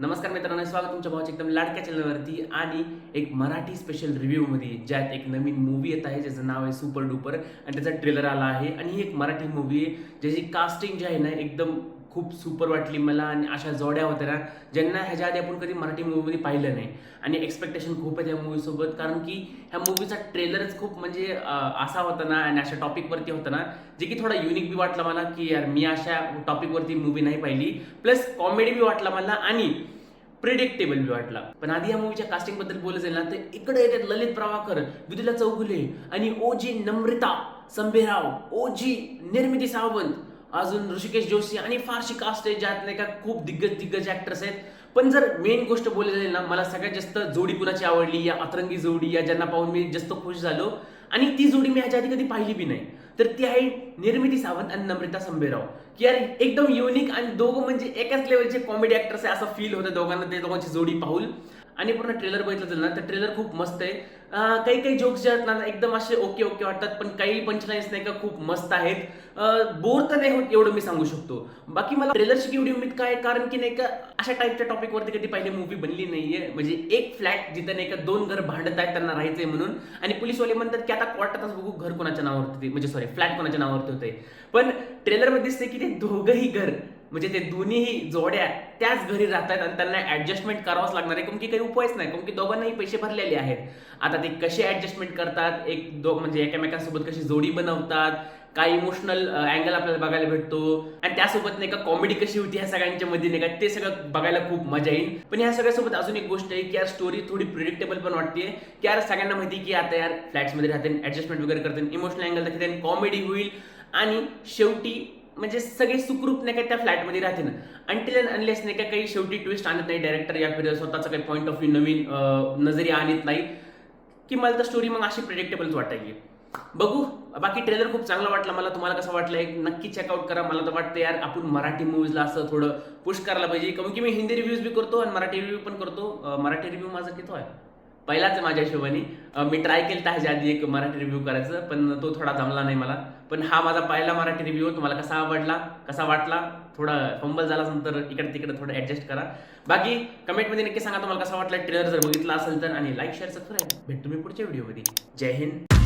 नमस्कार मित्रांनो, स्वागत तुमच्या भावाच्या एकदम लाडक्या चॅनलवरती आणि एक मराठी स्पेशल रिव्ह्यूमध्ये ज्यात एक नवीन मूवी येत आहे ज्याचं नाव आहे सुपर डुपर आणि त्याचा ट्रेलर आला आहे. आणि ही एक मराठी मूवी आहे ज्याची कास्टिंग जी आहे ना एकदम खूप सुपर वाटली मला. आणि अशा जोड्या होत्या ना ज्यांना ह्याच्या आधी आपण कधी मराठी मूवीमध्ये पाहिलं नाही. आणि एक्सपेक्टेशन खूप आहे त्या मूवीसोबत, कारण की ह्या मूवीचा ट्रेलरच खूप म्हणजे असा होता ना आणि अशा टॉपिकवरती होता ना जे की थोडा युनिक बी वाटला मला की यार मी अशा टॉपिकवरती मूवी नाही पाहिली. प्लस कॉमेडी बी वाटला मला आणि प्रिडिक्टेबल बी वाटला. पण आधी या मूवीच्या कास्टिंग बद्दल बोलायचं ना तर इकडे येतात ललित प्रभाकर, विदुला चौगुले आणि ओजी नम्रता संभेराव, ओजी निर्मिती सावंत, अजून ऋषिकेश जोशी आणि फारशी कास्ट आहे ज्यात नाही का खूप दिग्गज ऍक्टर्स आहेत. पण जर मेन गोष्ट बोलायला जाईल ना, मला सगळ्यात जास्त जोडी कुणाची आवडली, या अतरंगी जोडी या ज्यांना पाहून मी जास्त खुश झालो आणि ती जोडी मी ह्याच्या आधी कधी पाहिली बी नाही, तर ती आहे निर्मिती सावंत आणि नम्रता संभेराव. की यार एकदम युनिक आणि दोघं म्हणजे एकाच लेवलचे कॉमेडी ऍक्टर्स आहे असं फील होतं दोघांना ते दोघांची जोडी पाहून. आणि पूर्ण ट्रेलर बघितलं ना तर ट्रेलर खूप मस्त आहे. काही काही जोक्स जे आहेत ना एकदम असे ओके ओके वाटतात, पण काही पंचलाईन्स नाही का खूप मस्त आहेत. बोर तर नाही होत एवढं मी सांगू शकतो. बाकी मला ट्रेलरची एवढी उम्मीद काय, कारण की नाही का अशा टाईपच्या टॉपिकवरती कधी पहिले मूवी बनली नाहीये. म्हणजे एक फ्लॅट जिथं नाही का दोन घर भांडत आहेत त्यांना राहायचंय म्हणून, आणि पोलीसवाले म्हणतात की आता कोर्टातच बघू घर कोणाच्या नावावरती, म्हणजे सॉरी फ्लॅट कोणाच्या नावावरती होते. पण ट्रेलरमध्ये दिसते की ते दोघंही घर म्हणजे ते दोन्हीही जोड्या त्याच घरी राहतात आणि त्यांना ऍडजस्टमेंट करावंच लागणार आहे, कारण की काही उपायच नाही, कारण की दोघांनाही पैसे भरलेले आहेत. आता ते कसे ऍडजस्टमेंट करतात, म्हणजे एकमेकांसोबत कशी जोडी बनवतात, काय इमोशनल अँगल आपल्याला बघायला भेटतो आणि त्यासोबत नाही का कॉमेडी कशी होती ह्या सगळ्यांच्या मध्ये नाही का ते सगळं बघायला खूप मजा येईल. पण ह्या सगळ्यासोबत अजून एक गोष्ट आहे की यार स्टोरी थोडी प्रिडिक्टेबल पण वाटते की यार सगळ्यांना माहिती की आता यार फ्लॅट्स मध्ये राहते, ऍडजस्टमेंट वगैरे करते, इमोशनल अँगल दाखवते, कॉमेडी होईल आणि शेवटी म्हणजे सगळे सुखरूप नाही का त्या फ्लॅटमध्ये राहते ना. अनटिल अनलेस नाही का काही शेवटी ट्विस्ट आणत नाही डायरेक्टर या फिर स्वतःचा काही पॉईंट ऑफ व्ह्यू नवीन नजरिया आणत नाही, की मला तर स्टोरी मग अशी प्रिडिक्टेबल वाटायची. बघू. बाकी ट्रेलर खूप चांगला वाटला मला. तुम्हाला कसं वाटलं एक नक्की चेकआउट करा. मला तर वाटतं यार आपण मराठी मूवीजला असं थोडं पुश करायला पाहिजे, कारण की मी हिंदी रिव्ह्यूज बी करतो आणि मराठी रिव्ह्यू पण करतो. मराठी रिव्ह्यू माझा किती आहे पहिलाच आहे माझ्या हिशोबाने. मी ट्राय केलं ह्याच्या आधी एक मराठी रिव्ह्यू करायचं, पण तो थोडा जमला नाही मला. पण हा माझा पहिला मराठी रिव्ह्यू. तुम्हाला कसा आवडला, कसा वाटला, थोडा फंबल झाला असेल तर इकडे तिकडे थोडं ऍडजस्ट करा. बाकी कमेंटमध्ये नक्की सांगा तुम्हाला कसा वाटला ट्रेलर जर बघितला असेल तर, आणि लाईक शेअर सबस्क्राईब. भेटतो मी पुढच्या व्हिडिओमध्ये. जय हिंद.